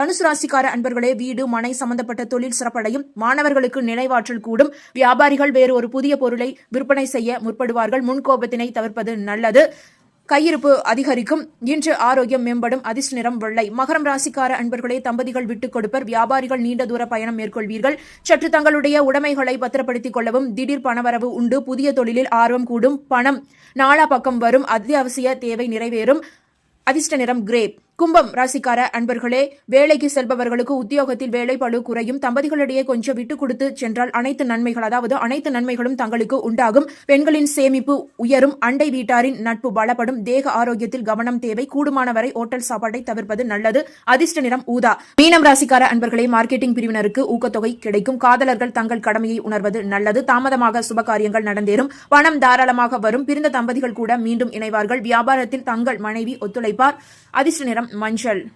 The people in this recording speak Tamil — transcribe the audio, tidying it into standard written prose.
தனுசு ராசிக்கார அன்பர்களே, வீடு மனை சம்பந்தப்பட்ட தொழில் சிறப்படையும். மாணவர்களுக்கு நினைவாற்றல் கூடும். வியாபாரிகள் வேறு ஒரு புதிய பொருளை விற்பனை செய்ய முற்படுவார்கள். முன்கோபத்தினை தவிர்ப்பது நல்லது. கையிருப்பு அதிகரிக்கும். இன்று ஆரோக்கியம் மேம்படும். அதிர்ஷ்ட நிறம் வெள்ளை. மகரம் ராசிக்கார அன்பர்களே, தம்பதிகள் விட்டுக் கொடுப்பர். வியாபாரிகள் நீண்ட தூர பயணம் மேற்கொள்வீர்கள். சற்று தங்களுடைய உடைமைகளை பத்திரப்படுத்திக் கொள்ளவும். திடீர் பணவரவு உண்டு. புதிய தொழிலில் ஆர்வம் கூடும். பணம் நாலா பக்கம் வரும். அத்தியாவசிய தேவை நிறைவேறும். அதிர்ஷ்ட நிறம் கிரேப். கும்பம் ராசிக்கார அன்பர்களே, வேலைக்கு செல்பவர்களுக்கு உத்தியோகத்தில் வேலை பளு குறையும். தம்பதிகளிடையே கொஞ்சம் விட்டு கொடுத்து சென்றால் அனைத்து நன்மைகளும் தங்களுக்கு உண்டாகும். பெண்களின் சேமிப்பு உயரும். அண்டை வீட்டாரின் நட்பு பலப்படும். தேக ஆரோக்கியத்தில் கவனம் தேவை. கூடுமானவரை ஓட்டல் சாப்பாட்டை தவிர்ப்பது நல்லது. அதிர்ஷ்ட நிறம் ஊதா. மீனம் ராசிக்கார அன்பர்களே, மார்க்கெட்டிங் பிரிவினருக்கு ஊக்கத்தொகை கிடைக்கும். காதலர்கள் தங்கள் கடமையை உணர்வது நல்லது. தாமதமாக சுப காரியங்கள் நடந்தேறும். பணம் தாராளமாக வரும். பிரிந்த தம்பதிகள் கூட மீண்டும் இணைவார்கள். வியாபாரத்தில் தங்கள் மனைவி ஒத்துழைப்பார். அதிர்ஷ்ட நிறம் மஞ்சள்.